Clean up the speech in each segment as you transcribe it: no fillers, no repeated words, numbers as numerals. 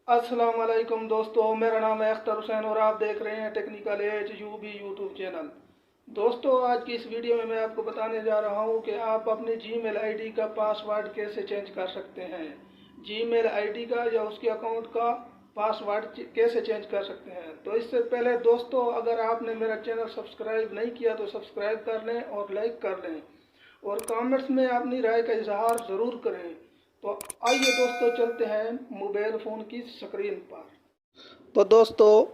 अस्सलाम वालेकुम दोस्तों, मेरा नाम है अख्तर हुसैन और आप देख रहे हैं technical age UB YouTube channel. दोस्तों, आज की इस वीडियो में मैं आपको बताने जा रहा हूं कि आप अपने जीमेल आईडी का पासवर्ड कैसे चेंज कर सकते हैं। जीमेल आईडी का या उसके अकाउंट का पासवर्ड कैसे चेंज कर सकते हैं। तो इससे पहले दोस्तों, अगर आपने मेरा चैनल सब्सक्राइब नहीं किया तो सब्सक्राइब कर लें और लाइक कर लें और कमेंट्स में अपनी राय का इजहार ज़रूर करें। तो आइए दोस्तों, चलते हैं मोबाइल फ़ोन की स्क्रीन पर। तो दोस्तों,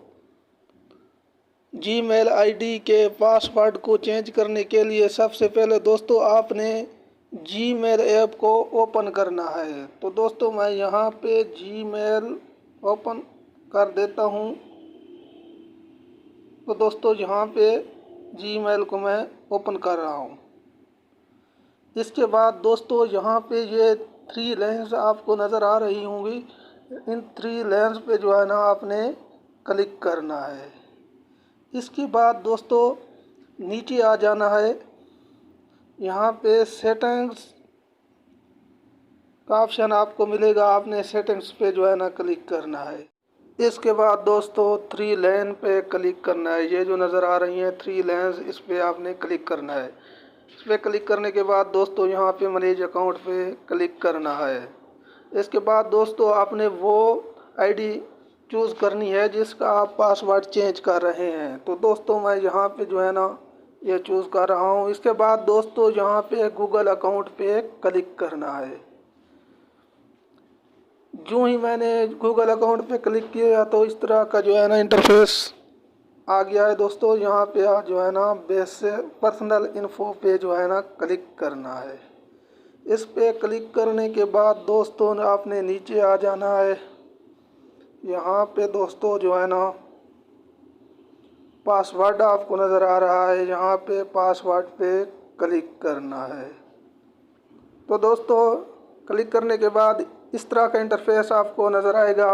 जीमेल आईडी के पासवर्ड को चेंज करने के लिए सबसे पहले दोस्तों आपने जीमेल ऐप को ओपन करना है। तो दोस्तों, मैं यहाँ पे जीमेल ओपन कर देता हूँ। तो दोस्तों, यहाँ पे जीमेल को मैं ओपन कर रहा हूँ। इसके बाद दोस्तों, यहाँ पे ये 3 लाइन्स आपको नज़र आ रही होंगी। इन 3 लाइन्स पे जो है ना आपने क्लिक करना है। इसके बाद दोस्तों नीचे आ जाना है। यहाँ पे सेटिंग्स का ऑप्शन आपको मिलेगा, आपने सेटिंग्स पे जो है ना क्लिक करना है। इसके बाद दोस्तों 3 लाइन पे क्लिक करना है। ये जो नज़र आ रही हैं 3 लाइन्स, इस पे आपने क्लिक करना है। इस पर क्लिक करने के बाद दोस्तों यहाँ पे मैनेज अकाउंट पे क्लिक करना है। इसके बाद दोस्तों आपने वो आईडी चूज़ करनी है जिसका आप पासवर्ड चेंज कर रहे हैं। तो दोस्तों मैं यहाँ पे जो है ना ये चूज़ कर रहा हूँ। इसके बाद दोस्तों यहाँ पे गूगल अकाउंट पे क्लिक करना है। जो ही मैंने गूगल अकाउंट पे क्लिक किया तो इस तरह का जो है ना इंटरफेस आ गया है। दोस्तों यहाँ पे जो है ना बेसिक पर्सनल इन्फो पे जो है ना क्लिक करना है। इस पे क्लिक करने के बाद दोस्तों आपने नीचे आ जाना है। यहाँ पे दोस्तों जो है ना पासवर्ड आपको नज़र आ रहा है, यहाँ पे पासवर्ड पे क्लिक करना है। तो दोस्तों क्लिक करने के बाद इस तरह का इंटरफेस आपको नज़र आएगा।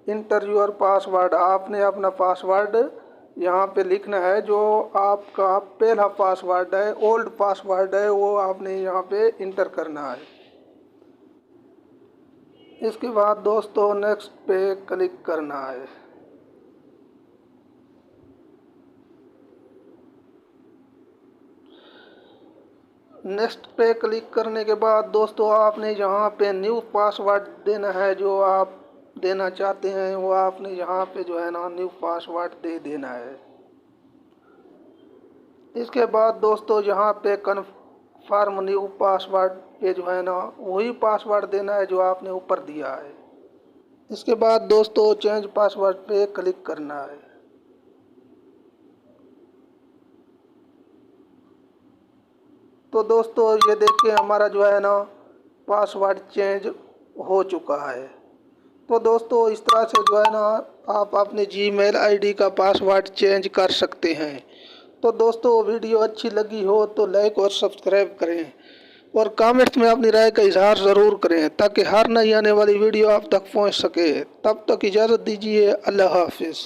इंटर योर पासवर्ड, आपने अपना पासवर्ड यहाँ पे लिखना है। जो आपका पहला पासवर्ड है, ओल्ड पासवर्ड है, वो आपने यहाँ पे इंटर करना है। इसके बाद दोस्तों नेक्स्ट पे क्लिक करना है। नेक्स्ट पे क्लिक करने के बाद दोस्तों आपने यहाँ पे न्यू पासवर्ड देना है। जो आप देना चाहते हैं वो आपने यहाँ पे जो है ना न्यू पासवर्ड दे देना है। इसके बाद दोस्तों यहाँ पे कन्फर्म न्यू पासवर्ड पे जो है ना वही पासवर्ड देना है जो आपने ऊपर दिया है। इसके बाद दोस्तों चेंज पासवर्ड पे क्लिक करना है। तो दोस्तों ये देखिए हमारा जो है ना पासवर्ड चेंज हो चुका है। तो दोस्तों इस तरह से जो है ना आप अपने जीमेल आईडी का पासवर्ड चेंज कर सकते हैं। तो दोस्तों वीडियो अच्छी लगी हो तो लाइक और सब्सक्राइब करें और कमेंट्स में अपनी राय का इजहार ज़रूर करें ताकि हर नई आने वाली वीडियो आप तक पहुंच सके। तब तक इजाज़त दीजिए। अल्लाह हाफिज़।